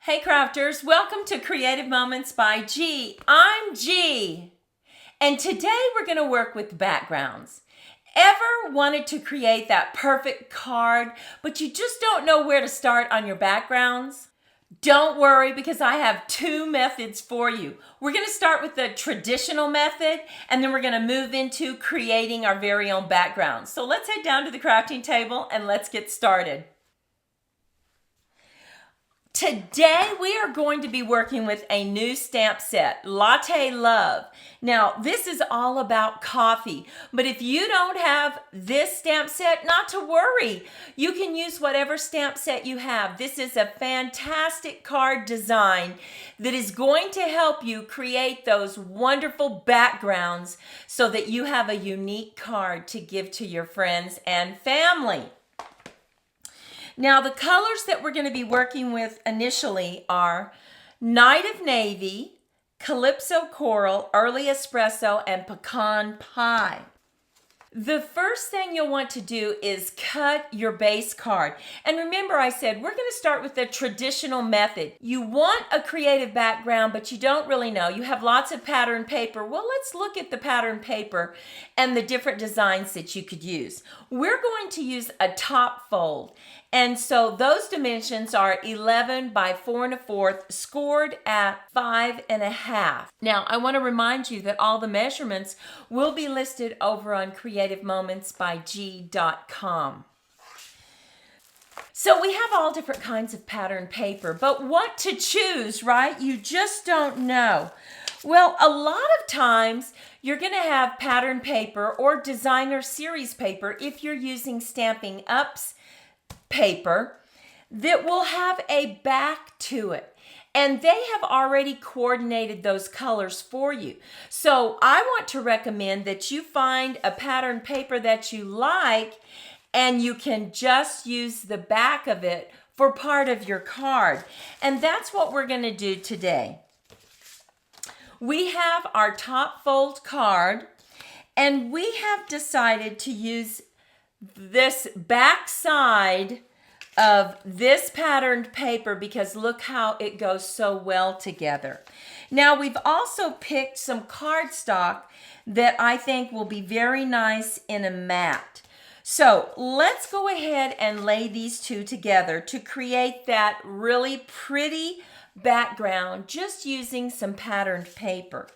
Hey crafters, welcome to Creative Moments by G. I'm G. And today we're going to work with backgrounds. Ever wanted to create that perfect card, but you just don't know where to start on your backgrounds? Don't worry, because I have two methods for you. We're going to start with the traditional method, and then we're going to move into creating our very own backgrounds. So let's head down to the crafting table and let's get started. Today we are going to be working with a new stamp set, Latte Love. Now this is all about coffee, but if you don't have this stamp set, not to worry. You can use whatever stamp set you have. This is a fantastic card design that is going to help you create those wonderful backgrounds so that you have a unique card to give to your friends and family. Now, the colors that we're going to be working with initially are Night of Navy, Calypso Coral, Early Espresso, and Pecan Pie. The first thing you'll want to do is cut your base card. And remember, I said we're going to start with the traditional method. You want a creative background, but you don't really know. You have lots of pattern paper. Well, let's look at the pattern paper and the different designs that you could use. We're going to use a top fold. And so those dimensions are 11 by 4 1/4, scored at 5 1/2. Now, I want to remind you that all the measurements will be listed over on creativemomentsbyg.com. So we have all different kinds of pattern paper, but what to choose, right? You just don't know. Well, a lot of times you're going to have pattern paper or designer series paper if you're using Stampin' Up's paper that will have a back to it, and they have already coordinated those colors for you. So I want to recommend that you find a pattern paper that you like, and you can just use the back of it for part of your card. And that's what we're going to do today. We have our top fold card, and we have decided to use this back side of this patterned paper because look how it goes so well together. Now we've also picked some cardstock that I think will be very nice in a mat. So let's go ahead and lay these two together to create that really pretty background just using some patterned paper.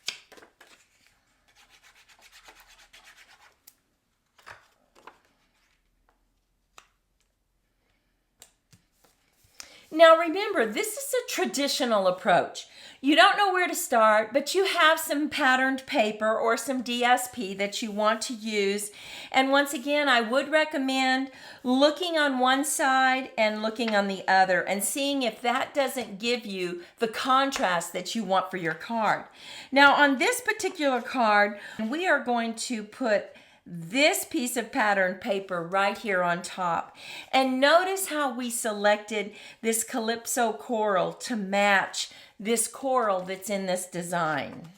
Now remember, this is a traditional approach. You don't know where to start, but you have some patterned paper or some DSP that you want to use. And once again, I would recommend looking on one side and looking on the other and seeing if that doesn't give you the contrast that you want for your card. Now on this particular card, we are going to put this piece of pattern paper right here on top. And notice how we selected this Calypso Coral to match this coral that's in this design.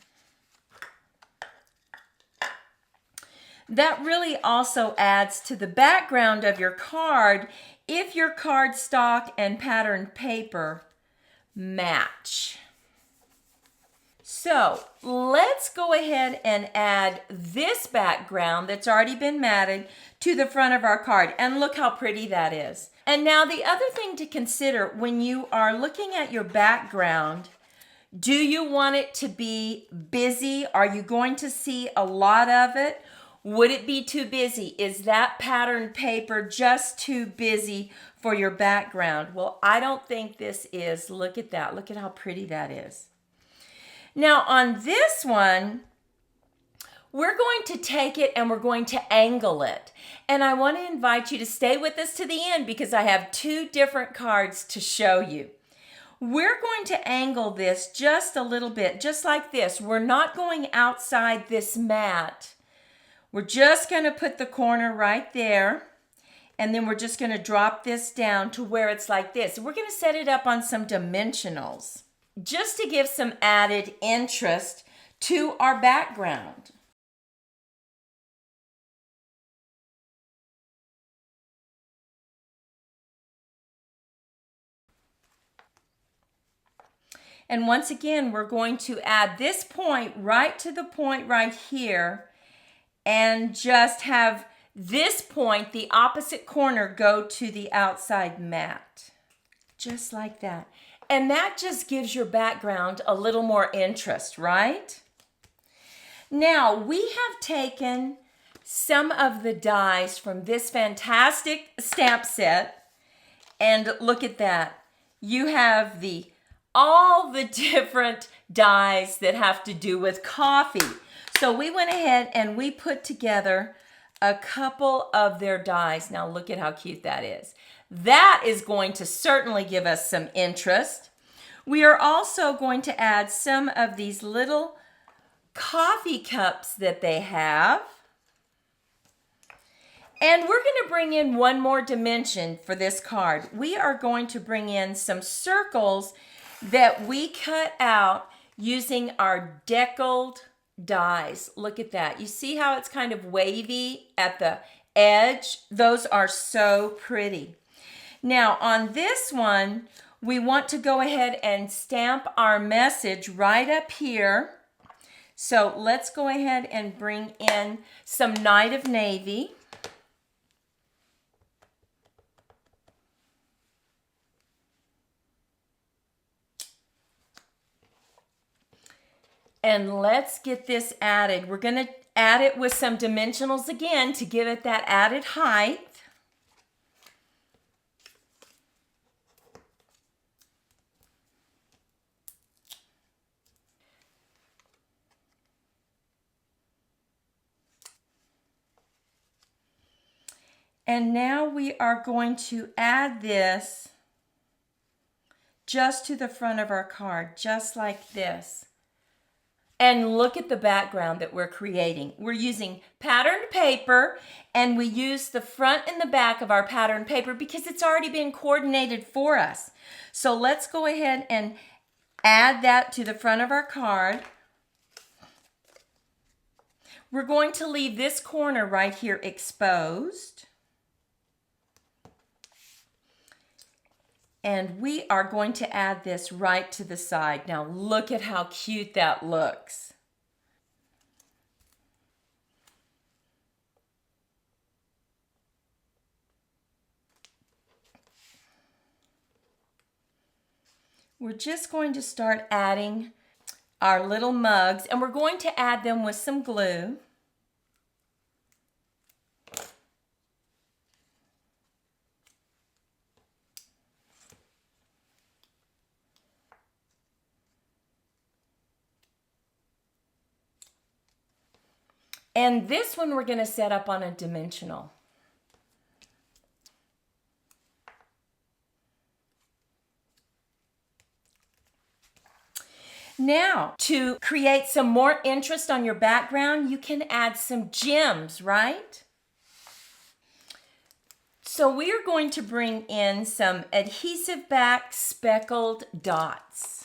That really also adds to the background of your card if your cardstock and pattern paper match. So let's go ahead and add this background that's already been matted to the front of our card. And look how pretty that is. And now the other thing to consider when you are looking at your background, do you want it to be busy? Are you going to see a lot of it? Would it be too busy? Is that pattern paper just too busy for your background? Well, I don't think this is. Look at that. Look at how pretty that is. Now on this one, we're going to take it and we're going to angle it. And I want to invite you to stay with us to the end because I have two different cards to show you. We're going to angle this just a little bit, just like this. We're not going outside this mat. We're just going to put the corner right there. And then we're just going to drop this down to where it's like this. We're going to set it up on some dimensionals, just to give some added interest to our background. And once again, we're going to add this point right to the point right here and just have this point, the opposite corner, go to the outside mat. Just like that. And that just gives your background a little more interest, right? Now, we have taken some of the dies from this fantastic stamp set, and look at that. You have all the different dies that have to do with coffee. So we went ahead and we put together a couple of their dies. Now look at how cute that is. That is going to certainly give us some interest. We are also going to add some of these little coffee cups that they have. And we're going to bring in one more dimension for this card. We are going to bring in some circles that we cut out using our deckled dies. Look at that. You see how it's kind of wavy at the edge? Those are so pretty. Now on this one, we want to go ahead and stamp our message right up here. So let's go ahead and bring in some Night of Navy. And let's get this added. We're going to add it with some dimensionals again to give it that added height. And now we are going to add this just to the front of our card, just like this. And look at the background that we're creating. We're using patterned paper, and we use the front and the back of our patterned paper because it's already been coordinated for us. So let's go ahead and add that to the front of our card. We're going to leave this corner right here exposed. And we are going to add this right to the side. Now look at how cute that looks. We're just going to start adding our little mugs, and we're going to add them with some glue. And this one we're going to set up on a dimensional. Now, to create some more interest on your background, you can add some gems, right? So we are going to bring in some adhesive back speckled dots.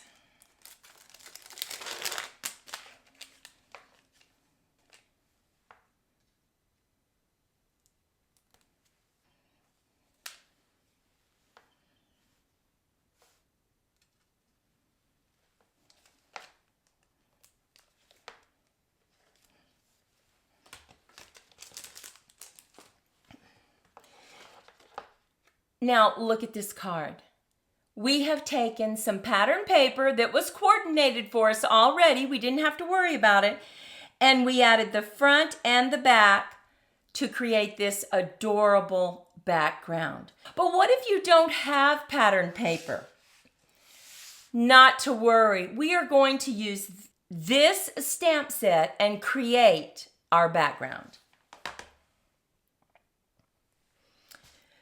Now look at this card. We have taken some pattern paper that was coordinated for us already. We didn't have to worry about it. And we added the front and the back to create this adorable background. But what if you don't have pattern paper? Not to worry. We are going to use this stamp set and create our background.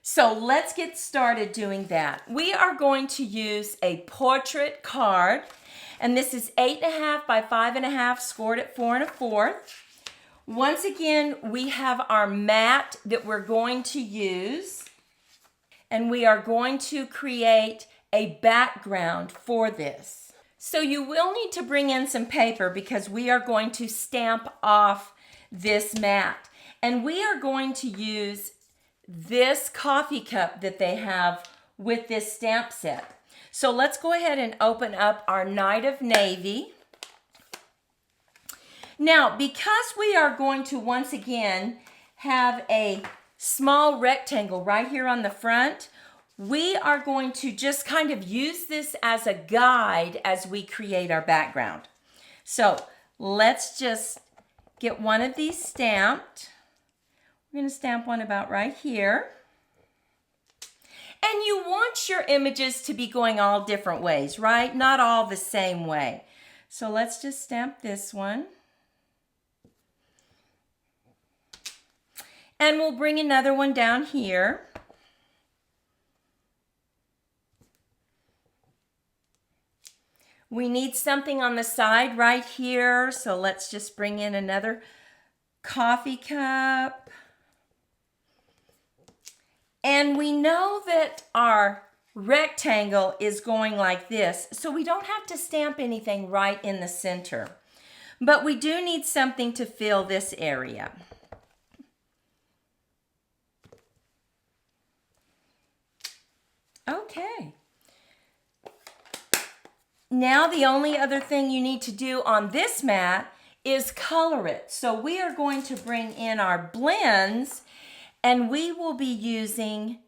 So let's get started doing that. We are going to use a portrait card, and this is 8.5 by 5.5, scored at 4 1/4. Once again, we have our mat that we're going to use, and we are going to create a background for this. So you will need to bring in some paper because we are going to stamp off this mat, and we are going to use this coffee cup that they have with this stamp set. So let's go ahead and open up our Night of Navy. Now, because we are going to once again have a small rectangle right here on the front, we are going to just kind of use this as a guide as we create our background. So let's just get one of these stamped. We're going to stamp one about right here. And you want your images to be going all different ways, right? Not all the same way. So let's just stamp this one. And we'll bring another one down here. We need something on the side right here, so let's just bring in another coffee cup. And we know that our rectangle is going like this, so we don't have to stamp anything right in the center. But we do need something to fill this area. Okay. Now the only other thing you need to do on this mat is color it. So we are going to bring in our blends, and we will be using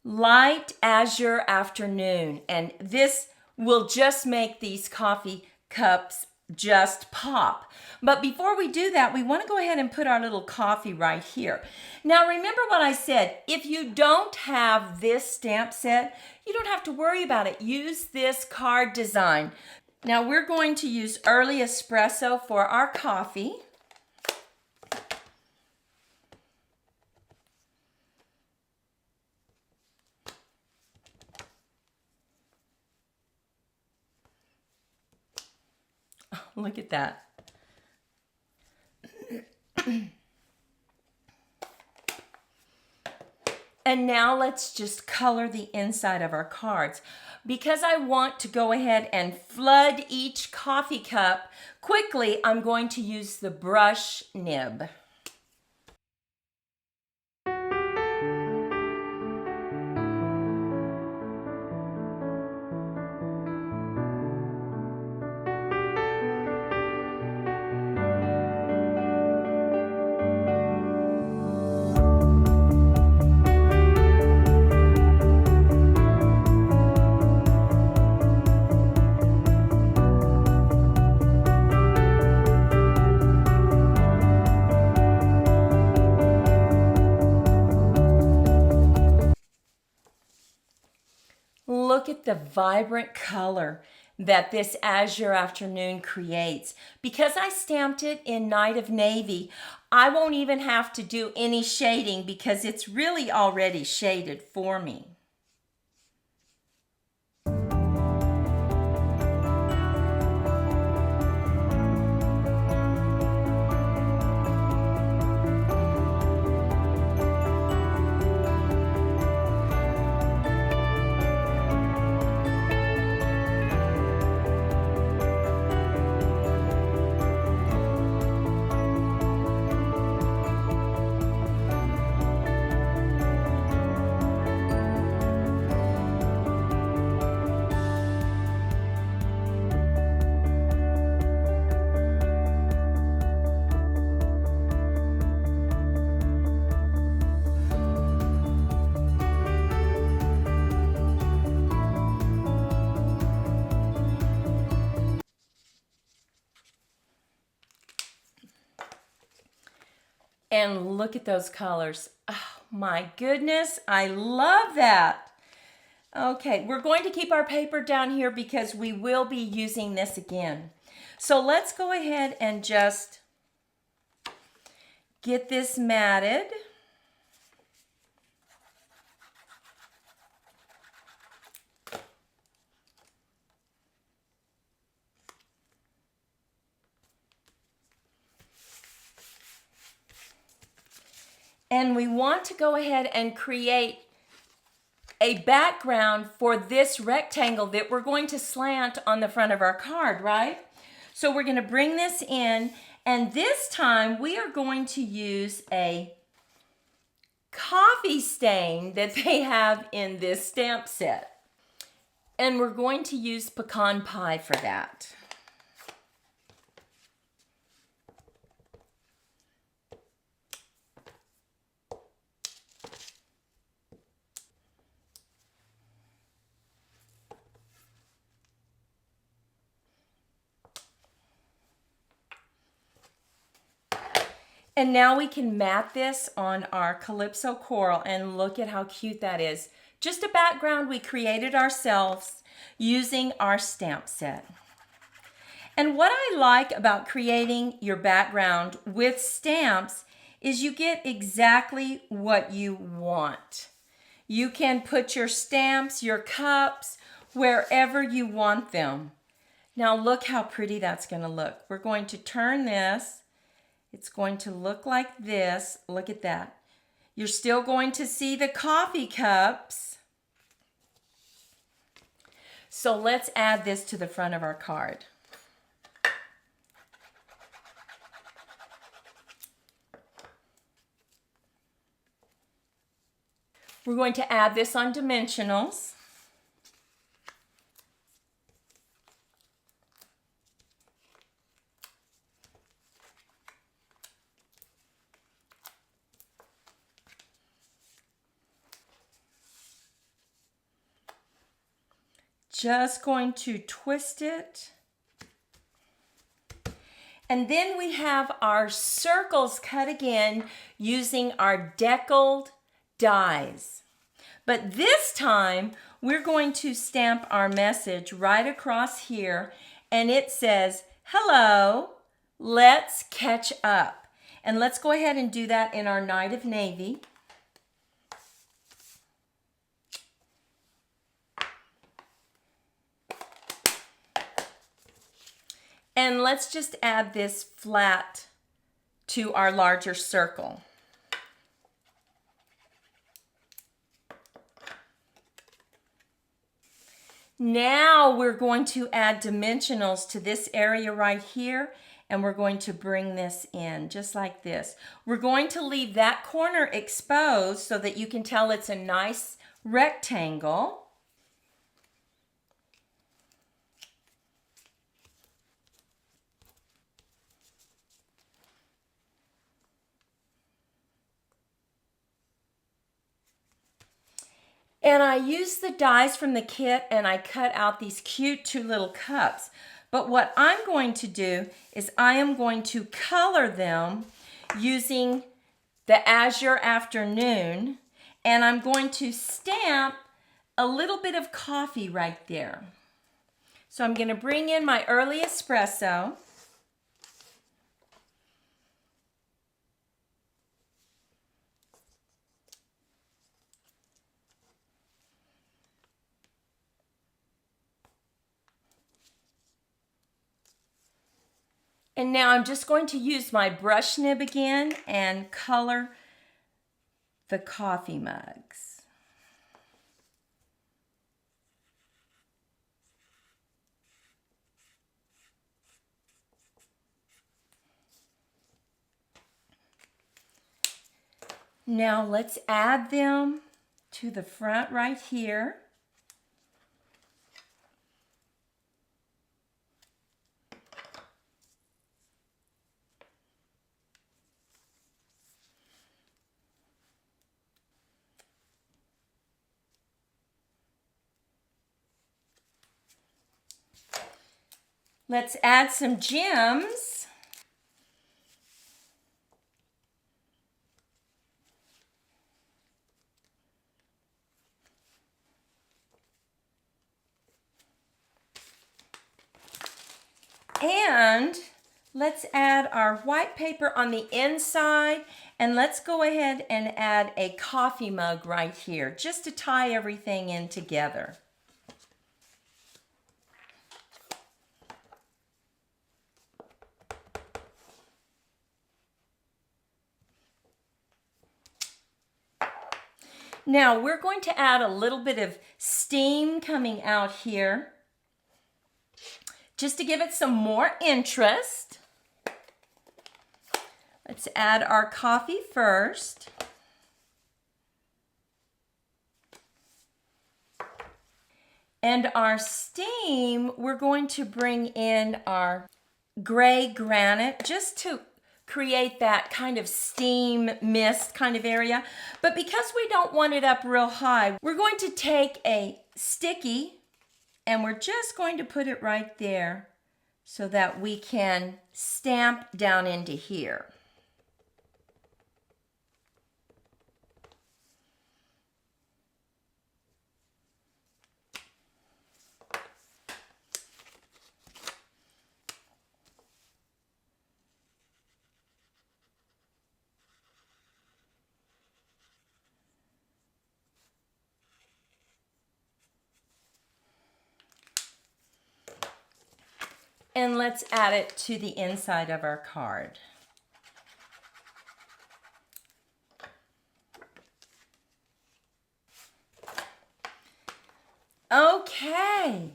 Light Azure Afternoon. And this will just make these coffee cups just pop. But before we do that, we want to go ahead and put our little coffee right here. Now remember what I said, if you don't have this stamp set, you don't have to worry about it. Use this card design. Now we're going to use early espresso for our coffee. Oh, look at that. And now let's just color the inside of our cards. Because I want to go ahead and flood each coffee cup quickly, I'm going to use the brush nib. Look at the vibrant color that this Azure Afternoon creates. Because I stamped it in Night of Navy, I won't even have to do any shading because it's really already shaded for me. And look at those colors. Oh my goodness, I love that. Okay, we're going to keep our paper down here because we will be using this again. So let's go ahead and just get this matted. And we want to go ahead and create a background for this rectangle that we're going to slant on the front of our card, right? So we're going to bring this in, and this time we are going to use a coffee stain that they have in this stamp set. And we're going to use pecan pie for that. And now we can mat this on our Calypso coral, and look at how cute that is. Just a background we created ourselves using our stamp set. And what I like about creating your background with stamps is you get exactly what you want. You can put your stamps, your cups, wherever you want them. Now look how pretty that's going to look. We're going to turn this. It's going to look like this. Look at that. You're still going to see the coffee cups. So let's add this to the front of our card. We're going to add this on dimensionals. Just going to twist it. And then we have our circles cut again using our deckled dies. But this time we're going to stamp our message right across here, and it says, "Hello, let's catch up." And let's go ahead and do that in our Night of Navy. And let's just add this flat to our larger circle. Now we're going to add dimensionals to this area right here, and we're going to bring this in just like this. We're going to leave that corner exposed so that you can tell it's a nice rectangle. And I used the dies from the kit, and I cut out these cute 2 little cups. But what I'm going to do is I am going to color them using the Azure Afternoon, and I'm going to stamp a little bit of coffee right there. So I'm going to bring in my early espresso. And now I'm just going to use my brush nib again and color the coffee mugs. Now let's add them to the front right here. Let's add some gems. And let's add our white paper on the inside, and let's go ahead and add a coffee mug right here just to tie everything in together. Now we're going to add a little bit of steam coming out here just to give it some more interest. Let's add our coffee first. And our steam, we're going to bring in our gray granite just to create that kind of steam mist kind of area. But because we don't want it up real high, we're going to take a sticky and we're just going to put it right there so that we can stamp down into here. And let's add it to the inside of our card. Okay,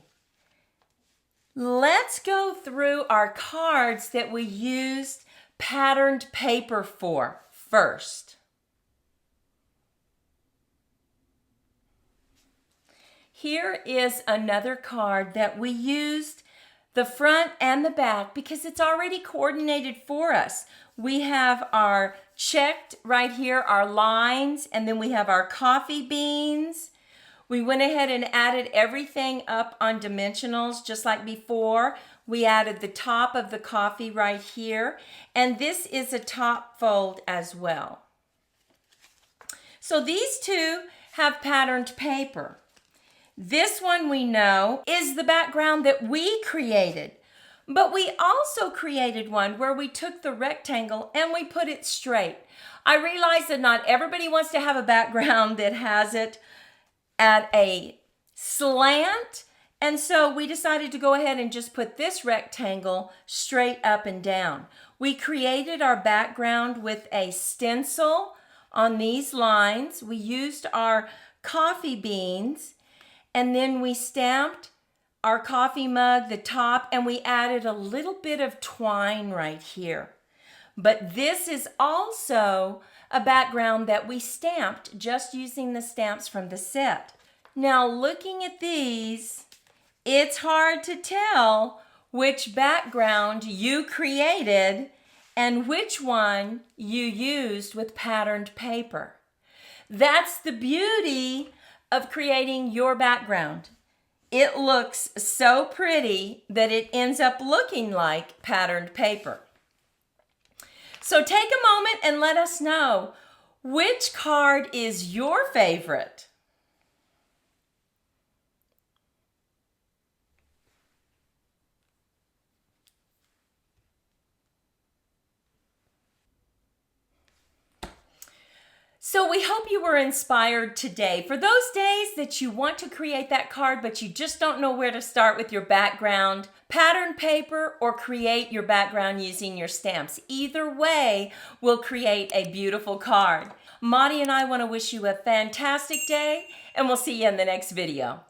let's go through our cards that we used patterned paper for first. Here is another card that we used the front and the back because it's already coordinated for us. We have our checked right here, our lines, and then we have our coffee beans. We went ahead and added everything up on dimensionals just like before. We added the top of the coffee right here, and this is a top fold as well. So these two have patterned paper. This one we know is the background that we created, but we also created one where we took the rectangle and we put it straight. I realize that not everybody wants to have a background that has it at a slant, and so we decided to go ahead and just put this rectangle straight up and down. We created our background with a stencil on these lines. We used our coffee beans, and then we stamped our coffee mug, the top, and we added a little bit of twine right here. But this is also a background that we stamped just using the stamps from the set. Now looking at these, it's hard to tell which background you created and which one you used with patterned paper. That's the beauty of creating your background. It looks so pretty that it ends up looking like patterned paper. So take a moment and let us know which card is your favorite. So we hope you were inspired today. For those days that you want to create that card, but you just don't know where to start with your background, pattern paper or create your background using your stamps. Either way will create a beautiful card. Maudie and I want to wish you a fantastic day, and we'll see you in the next video.